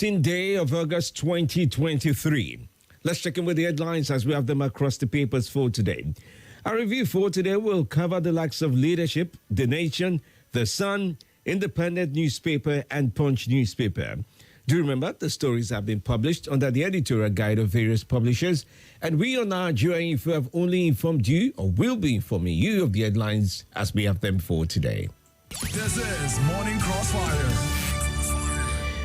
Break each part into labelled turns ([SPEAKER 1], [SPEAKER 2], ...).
[SPEAKER 1] 15th day of August 2023. Let's check in with the headlines as we have them across the papers for today. Our review for today will cover the likes of Leadership, The Nation, The Sun, Independent newspaper, and Punch newspaper. Do remember the stories have been published under the editorial guide of various publishers, and we on Nigeria Info have only informed you or will be informing you of the headlines as we have them for today.
[SPEAKER 2] This is Morning Crossfire.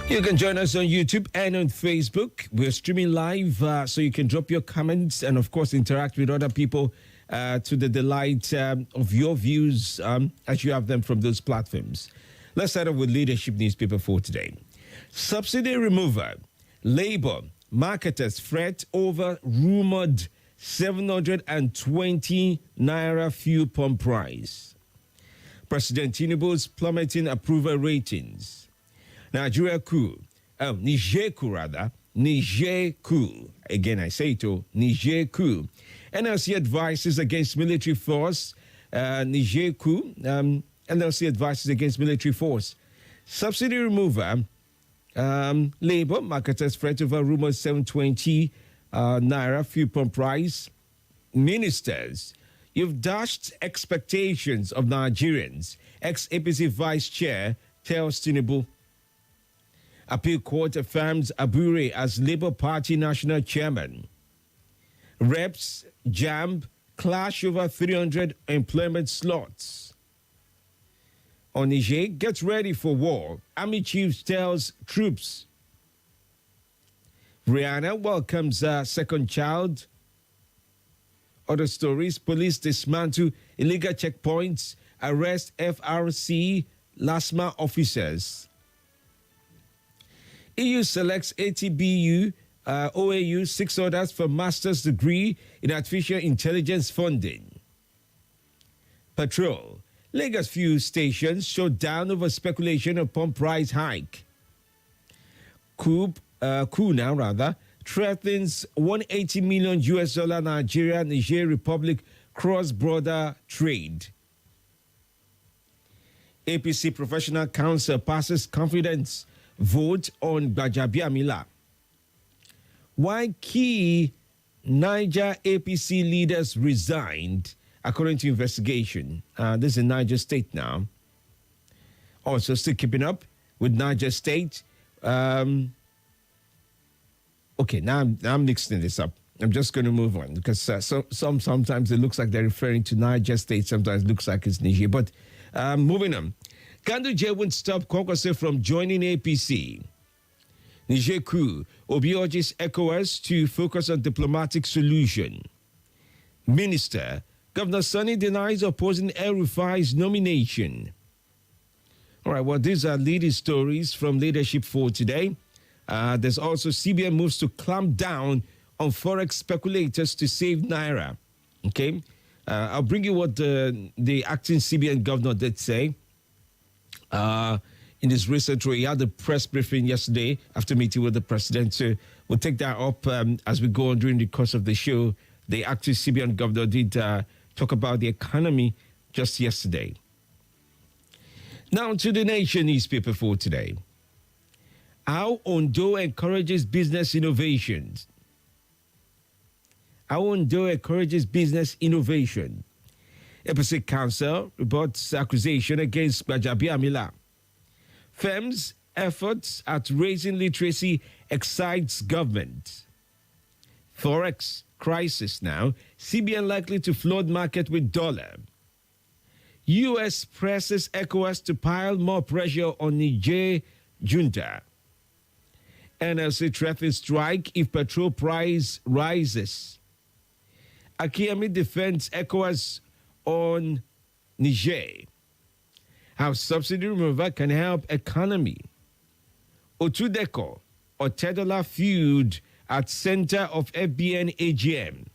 [SPEAKER 1] You can join us on YouTube and on Facebook. We're streaming live, so you can drop your comments and, of course, interact with other people to the delight of your views as you have them from those platforms. Let's start off with Leadership newspaper for today. Subsidy removal. Labour marketers fret over rumoured 720 naira fuel pump price. President Tinubu's plummeting approval ratings. Niger coup. Again, I say it, Niger coup. NLC advises against military force. Niger coup. NLC advises against military force. Subsidy remover. Labour marketers fret over rumored 720 naira fuel pump price. Ministers, you've dashed expectations of Nigerians. Ex-APC vice chair tells Tinubu. Appeal court affirms Abure as Labour Party national chairman. Reps, JAMB, clash over 300 employment slots. On Niger, gets ready for war. Army chief tells troops. Rihanna welcomes second child. Other stories, police dismantle illegal checkpoints, arrest FRC, LASMA officers. EU selects ATBU, OAU, 6 orders for master's degree in artificial intelligence funding. Patrol. Lagos fuel stations shut down over speculation of pump price hike. Coup threatens $180 million Niger Republic cross-border trade. APC Professional Council passes confidence vote on Gbajabiamila. Why key Niger APC leaders resigned, according to investigation. This is in Niger State now. Also, still keeping up with Niger State. Okay, now I'm mixing this up. I'm just going to move on because sometimes it looks like they're referring to Niger State. Sometimes it looks like it's Niger. But moving on. Ganduje won't stop Kwakwase from joining APC. Niger coup. Obi urges ECOWAS to focus on diplomatic solution. Minister. Governor Sani denies opposing El Rufai's nomination. All right, well, these are leading stories from Leadership for today. There's also CBN moves to clamp down on forex speculators to save Naira. Okay? I'll bring you what the acting CBN governor did say. In this recent he had a press briefing yesterday after meeting with the president. So we'll take that up as we go on during the course of the show. The acting CBN governor did talk about the economy just yesterday. Now to the Nation newspaper for today. How Ondo encourages business innovations. How Ondo encourages business innovation. APC Council reports accusation against Gbajabiamila. Firms' efforts at raising literacy excites government. Forex crisis now. CBN likely to flood market with dollar. U.S. presses ECOWAS to pile more pressure on Niger junta. NLC threatens strike if petrol price rises. Akiami defends ECOWAS on Niger. How subsidy removal can help economy. Otudeko or $10 feud at center of FBN AGM.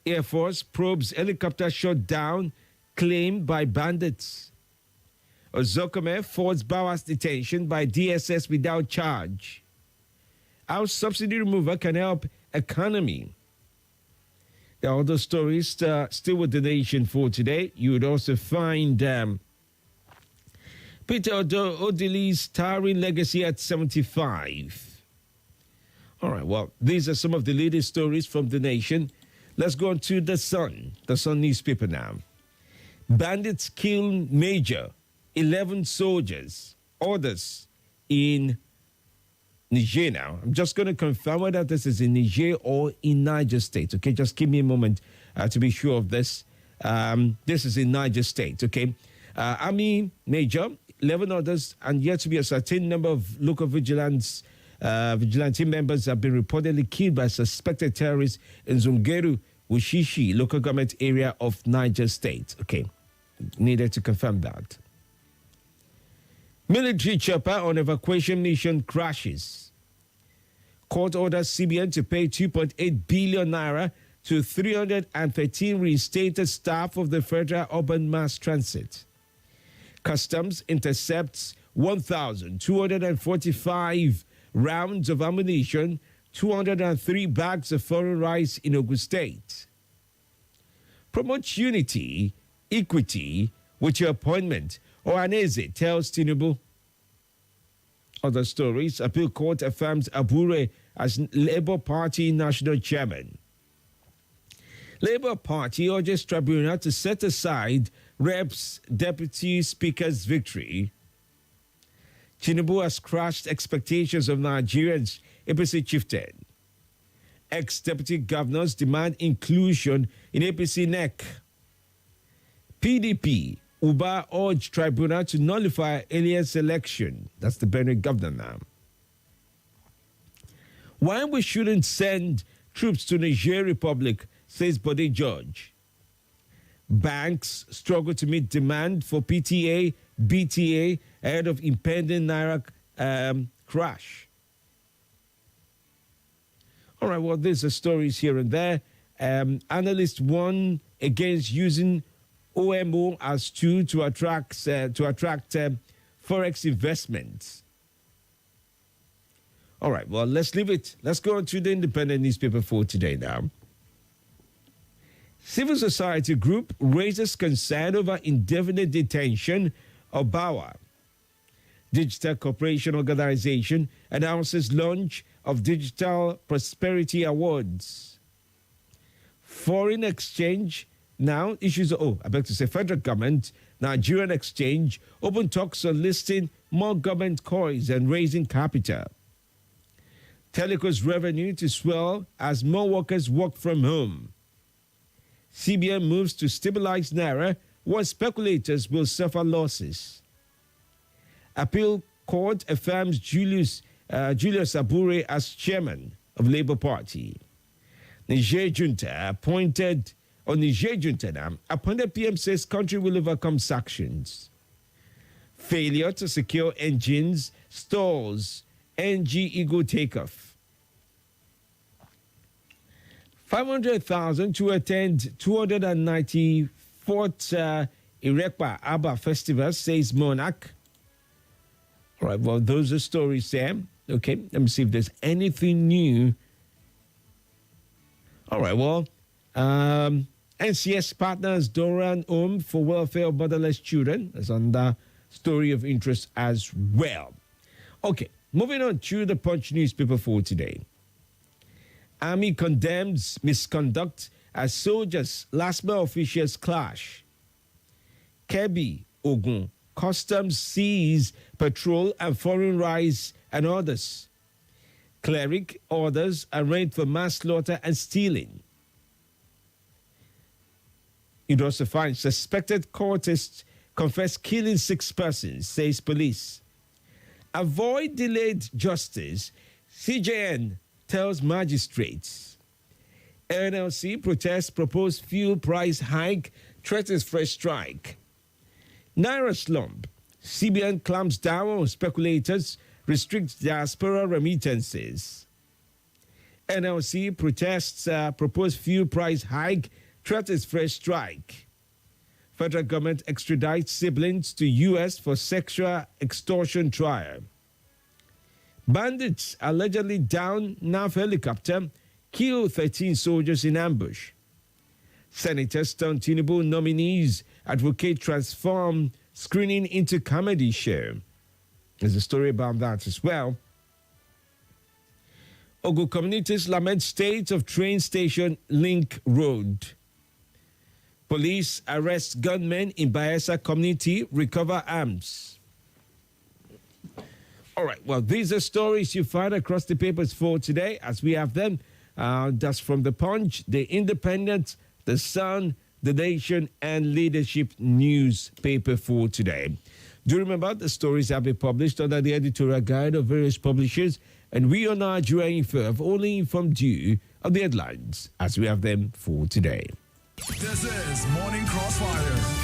[SPEAKER 1] Air Force probes helicopter shot down claimed by bandits. Ozokome forced Bauer's detention by DSS without charge. How subsidy removal can help economy. There are other stories still with the Nation for today. You would also find Peter Odili's towering legacy at 75. All right, well, these are some of the latest stories from the nation. Let's go on to the Sun newspaper now. Bandits kill Major, 11 soldiers, orders in Niger now. I'm just going to confirm whether this is in Niger or in Niger State, okay? Just give me a moment to be sure of this. This is in Niger State, okay? Army Major, 11 orders, and yet to be a certain number of local vigilante members have been reportedly killed by suspected terrorists in Zungeru, Wushishi, local government area of Niger State. Okay, needed to confirm that. Military chopper on evacuation mission crashes. Court orders CBN to pay 2.8 billion naira to 313 reinstated staff of the Federal Urban Mass Transit. Customs intercepts 1,245 rounds of ammunition, 203 bags of foreign rice in Ogun State. Promote unity, equity with your appointment. Ohaneze tells Tinubu. Other stories, appeal court affirms Abure as Labour Party national chairman. Labour Party urges tribunal to set aside Reps Deputy Speaker's victory. Tinubu has crushed expectations of Nigerians, APC chieftain. Ex-deputy governors demand inclusion in APC NEC. PDP, Uba urged tribunal to nullify Elias election. That's the Benue governor now. Why we shouldn't send troops to Niger Republic, says Bode George. Banks struggle to meet demand for PTA, BTA ahead of impending Naira crash. All right, well, there's the stories here and there. Analysts warn against using OMO as tool to attract forex investments. All right, well, let's leave it. Let's go on to the Independent newspaper for today now. Civil society group raises concern over indefinite detention of Bauer. Digital Corporation Organization announces launch of Digital Prosperity Awards. Foreign exchange now issues, federal government, Nigerian exchange, open talks on listing more government coins and raising capital. Teleco's revenue to swell as more workers work from home. CBN moves to stabilize Naira, while speculators will suffer losses. Appeal court affirms Julius Abure as chairman of Labour Party. Niger junta appointed PM says country will overcome sanctions. Failure to secure engines stalls NG Eagle takeoff. 500,000 to attend 294th Irekpa Abba Festival, says Monarch. All right, well, those are stories there. Okay, let me see if there's anything new. All right, well, NCS partners Doran Home for Welfare of Motherless Children. That's on the story of interest as well. Okay, moving on to the Punch newspaper for today. Army condemns misconduct as soldiers, LASMA officials clash. Kebbi, Ogun, customs seize petrol and foreign rice and others. Cleric orders arraigned for manslaughter and stealing. It also finds suspected cultists confess killing 6 persons, says police. Avoid delayed justice, CJN tells magistrates. NLC protests proposed fuel price hike, threatens fresh strike. Naira slump. CBN clamps down on speculators, restricts diaspora remittances. NLC protests proposed fuel price hike, threatens fresh strike. Federal government extradites siblings to U.S. for sexual extortion trial. Bandits allegedly down NAV helicopter, kill 13 soldiers in ambush. Senators turn Tinubu nominees, advocate transform screening into comedy show. There's a story about that as well. Ogo communities lament state of train station Link Road. Police arrest gunmen in Bayelsa community, recover arms. All right, well, these are stories you find across the papers for today as we have them. That's from The Punch, The Independent, The Sun, The Nation, and Leadership newspaper for today. Do remember the stories have been published under the editorial guide of various publishers, and we on Nigeria Info have only informed you of the headlines as we have them for today.
[SPEAKER 2] This is Morning Crossfire.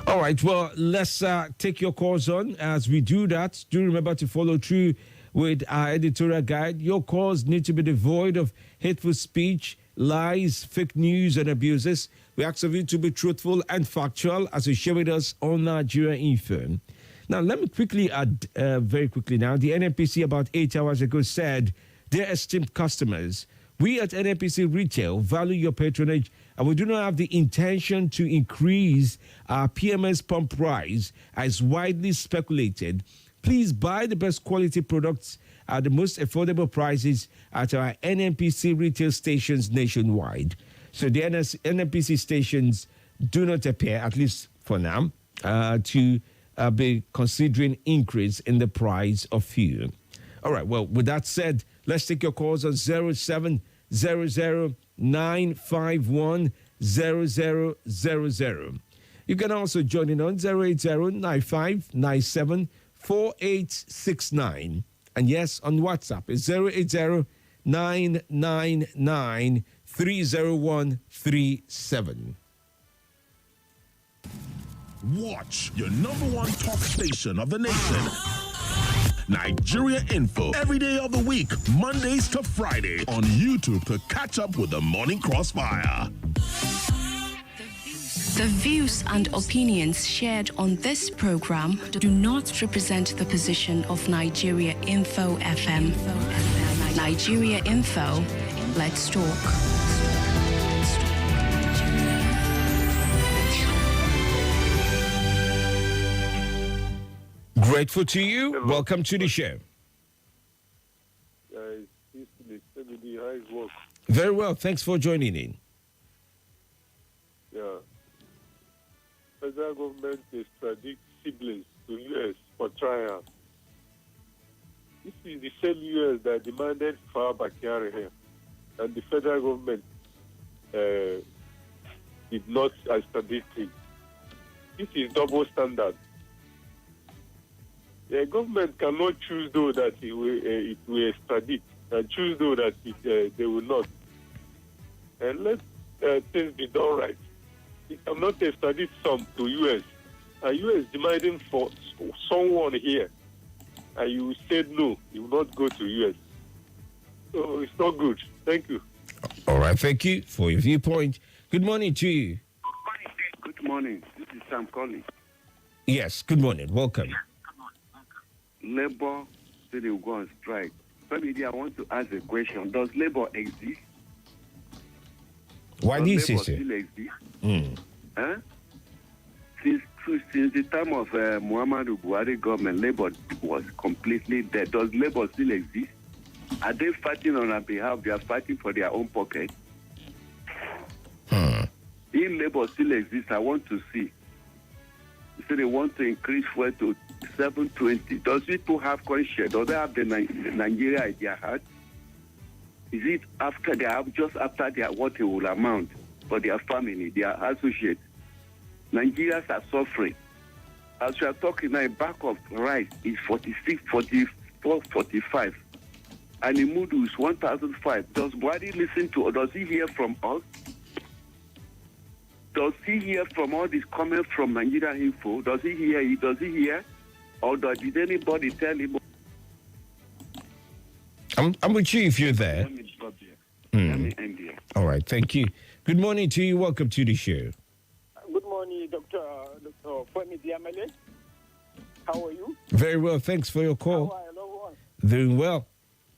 [SPEAKER 1] All right, well, let's take your calls on. As we do that, do remember to follow through with our editorial guide. Your calls need to be devoid of hateful speech, lies, fake news, and abuses. We ask of you to be truthful and factual as you share with us on Nigeria Info. Now, let me quickly add, very quickly now, the NNPC about 8 hours ago said, dear esteemed customers, we at NNPC Retail value your patronage and we do not have the intention to increase our PMS pump price as widely speculated. Please buy the best quality products at the most affordable prices at our NNPC retail stations nationwide. So the NNPC stations do not appear, at least for now, to be considering increase in the price of fuel. All right, well, with that said, let's take your calls on 0700-951-0000. You can also join in on 080-9597-4869. And yes, on WhatsApp, it's 080-999-30137.
[SPEAKER 3] Watch your number one talk station of the nation. Nigeria Info every day of the week, Mondays to Friday on YouTube to catch up with the Morning Crossfire.
[SPEAKER 4] The views and opinions shared on this program do not represent the position of Nigeria Info FM. Nigeria Info, let's talk.
[SPEAKER 1] Grateful to you.
[SPEAKER 5] Hello.
[SPEAKER 1] Welcome to the show. Very well. Thanks for joining in.
[SPEAKER 5] Yeah. Federal government extradite siblings to U.S. for trial. This is the same U.S. that demanded Far Bakari here, and the federal government did not extradite him. This is double standard. The government cannot choose though that it will extradite and choose though that they will not. And let things be done right. It cannot extradite some to U.S. And U.S. demanding for someone here, and you said no, you will not go to U.S. So it's not good. Thank you.
[SPEAKER 1] All right. Thank you for your viewpoint. Good morning to you.
[SPEAKER 6] Good morning. This is Sam calling.
[SPEAKER 1] Yes. Good morning. Welcome.
[SPEAKER 6] Labor said they will go on strike. Femi, I want to ask a question. Does labor exist?
[SPEAKER 1] Why do you say
[SPEAKER 6] labor
[SPEAKER 1] so?
[SPEAKER 6] still exist?
[SPEAKER 1] Mm.
[SPEAKER 6] Huh? Since the time of Muhammadu Buhari government, labor was completely dead. Does labor still exist? Are they fighting on our behalf? They are fighting for their own pocket. If labor still exists, I want to see. So they want to increase fuel to 720. Does people have conscience? Do they have the Nigeria in their heart? Is it after they have just after their what it will amount for their family, their associates? Nigerians are suffering. As we are talking now, a bag of rice is 46, 44, 45. And the mudu is 1,005. Does Buhari listen to, or does he hear from us? Does he hear from all this comment from Nigeria Info? Does he hear it? Does he hear? Or did anybody tell him?
[SPEAKER 1] I'm with you if you're there.
[SPEAKER 6] Let me stop here. Let me end here.
[SPEAKER 1] All right. Thank you. Good morning to you. Welcome to the show.
[SPEAKER 7] Good morning, Dr. Femi Diamele. How are you?
[SPEAKER 1] Very well. Thanks for your
[SPEAKER 7] How
[SPEAKER 1] call.
[SPEAKER 7] are you?
[SPEAKER 1] Doing well.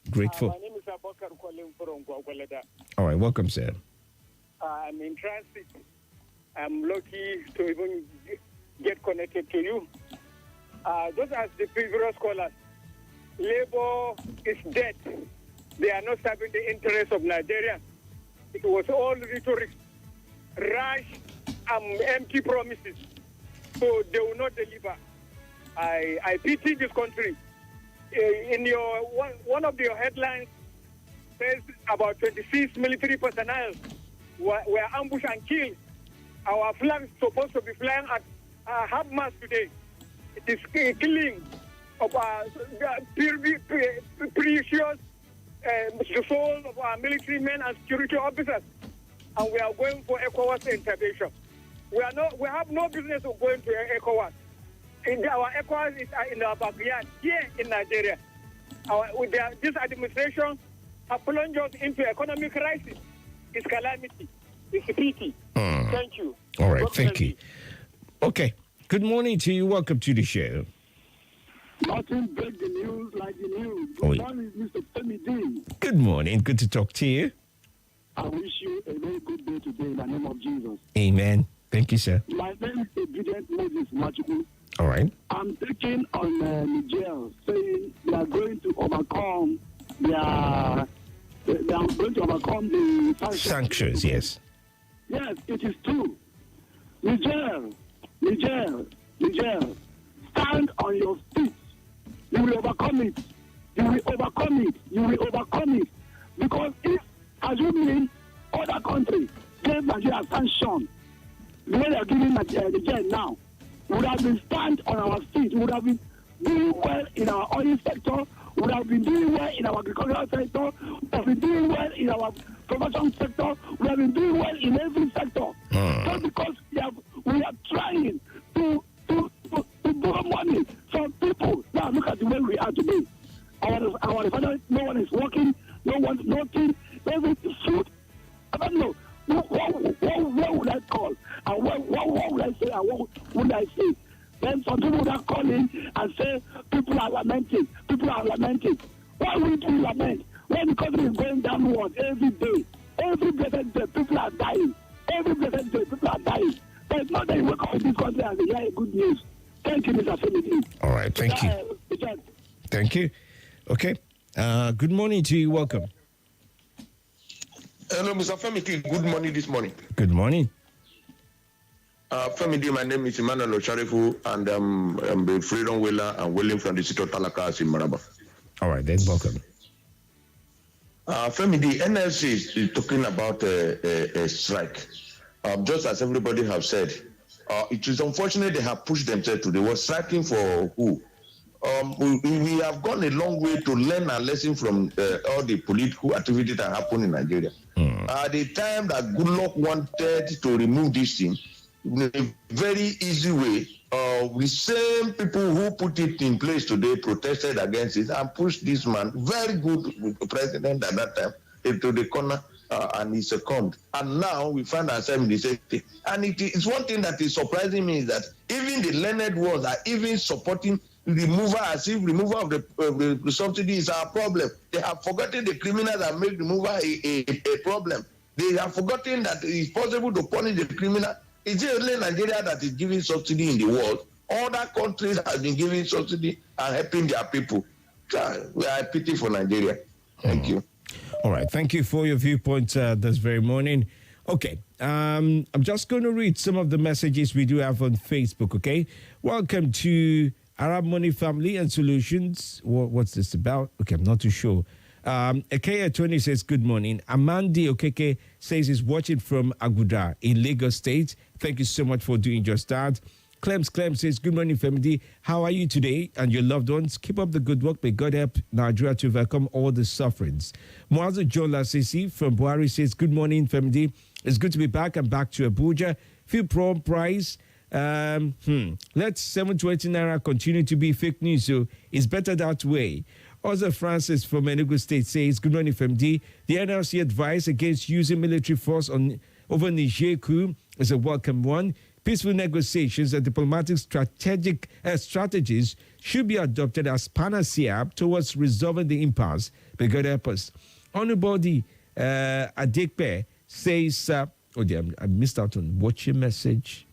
[SPEAKER 1] Grateful.
[SPEAKER 7] My name is Abakar calling from Gwagwalada.
[SPEAKER 1] All right. Welcome, sir.
[SPEAKER 7] I'm in transit. I'm lucky to even get connected to you. Just as the previous scholars, Labour is dead. They are not serving the interests of Nigeria. It was all rhetoric, rash, empty promises. So they will not deliver. I pity this country. In your one of your headlines says about 26 military personnel were ambushed and killed. Our flag is supposed to be flying at half-mast today. It is killing of precious the soul of our military men and security officers. And we are going for ECOWAS intervention. We have no business of going to ECOWAS. Our ECOWAS is in our backyard here in Nigeria. This administration has plunged us into economic crisis. It's calamity. It's pity. Thank you.
[SPEAKER 1] All right, thank you. Okay. Good morning to you. Welcome to the show.
[SPEAKER 8] Nothing break the news like the news. Good morning, Mr. Femi D.
[SPEAKER 1] Good morning. Good to talk to you.
[SPEAKER 8] I wish you a very good day today in the name of Jesus.
[SPEAKER 1] Amen. Thank you, sir.
[SPEAKER 8] My name is Obedient Moses Machuku.
[SPEAKER 1] All right.
[SPEAKER 8] I'm taking on Niger, saying they are going to overcome the
[SPEAKER 1] sanctions. Yes.
[SPEAKER 8] Yes, it is true. Niger, stand on your feet. You will overcome it. You will overcome it. Because if, assuming other countries gave Nigeria sanction, the way they are giving Nigeria now, we would have been stand on our feet. We would have been doing well in our oil sector. We would have been doing well in our agricultural sector. We would have been doing well in our production sector. We would have been doing well in every sector. Just because we are trying to borrow money from people. Now look at the way we are today. Our refinery, no one is working. No one, nothing. Every food. I don't know. What would I call? And what would I say? And what would I say? Then some people would call in and say, people are lamenting. Why would we lament? When the country is going downward every day, every blessed day, people are dying. But it's not that you wake up in this country and hear good news. Thank you, Mr. Femi.
[SPEAKER 1] All right, thank you. Thank you. Okay. Good morning to you. Welcome.
[SPEAKER 9] Hello, Mr. Femi. Good morning this morning.
[SPEAKER 1] Good morning.
[SPEAKER 9] Femi, my name is Emmanuel Osharifu, and I'm a freedom whaler and whaling from the city of Talakas in Maraba.
[SPEAKER 1] All right, then welcome.
[SPEAKER 9] Femi, the NLC is talking about a strike. Just as everybody have said, it is unfortunate they have pushed themselves to. They were striking for who? We have gone a long way to learn a lesson from all the political activity that happened in Nigeria. At the time that Goodluck wanted to remove this thing, in a very easy way, the same people who put it in place today protested against it and pushed this man, very good president at that time, into the corner, and he succumbed. And now we find ourselves in the same thing. And it's one thing that is surprising me is that even the learned ones are even supporting removal as if removal of the subsidy is our problem. They have forgotten the criminals that make removal a problem. They have forgotten that it's possible to punish the criminal. It's only Nigeria that is giving subsidy in the world. Other countries have been giving subsidy and helping their people. We are pity for Nigeria. Thank you.
[SPEAKER 1] All right. Thank you for your viewpoint this very morning. Okay. I'm just going to read some of the messages we do have on Facebook, okay? Welcome to Arab Money Family and Solutions. What's this about? Okay, I'm not too sure. Akeya 20 says, good morning. Amandi Okeke says he's watching from Abuja in Lagos State. Thank you so much for doing just that. Clem says, good morning, Femi. How are you today and your loved ones? Keep up the good work. May God help Nigeria to overcome all the sufferings. Muazu John Lasisi from Buhari says, good morning, Femi. It's good to be back. I'm back to Abuja. Fuel price. Let 720 Naira continue to be fake news, so it's better that way. Also, Francis from Enugu State says, good morning, FMD. The NLC advice against using military force over Niger coup is a welcome one. Peaceful negotiations and diplomatic strategies should be adopted as panacea towards resolving the impasse. May God help us. Honorable Adekpe says, I missed out on watch your message.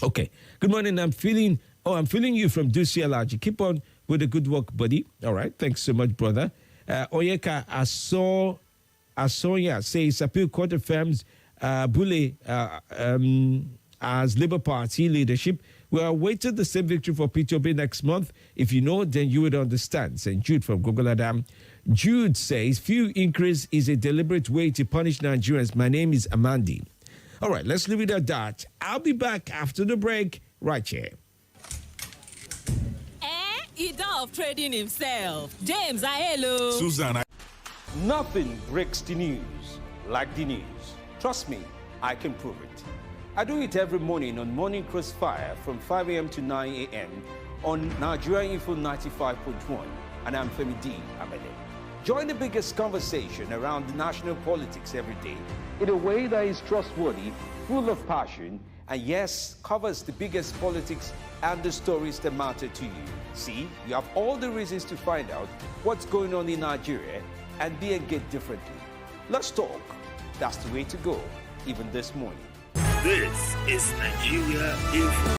[SPEAKER 1] Okay. Good morning. I'm feeling you from Dusi Alaji. Keep on with the good work, buddy. All right. Thanks so much, brother. Oyeka Asoya says Appeal Court affirms Bule as Labour Party leadership. We are awaiting the same victory for Peter Obi next month. If you know, then you would understand. St. Jude from Gogoladam. Jude says, fuel increase is a deliberate way to punish Nigerians. My name is Amandi. All right, let's leave it at that. I'll be back after the break right here.
[SPEAKER 10] He done of trading himself. James, hello.
[SPEAKER 2] Susan,
[SPEAKER 1] Nothing breaks the news like the news. Trust me, I can prove it. I do it every morning on Morning Crossfire from 5 a.m. to 9 a.m. on Nigeria Info 95.1. And I'm Femi D. Amele. Join the biggest conversation around the national politics every day in a way that is trustworthy, full of passion, and yes, covers the biggest politics and the stories that matter to you. See, you have all the reasons to find out what's going on in Nigeria and be engaged differently. Let's talk. That's the way to go, even this morning.
[SPEAKER 3] This is Nigeria Info.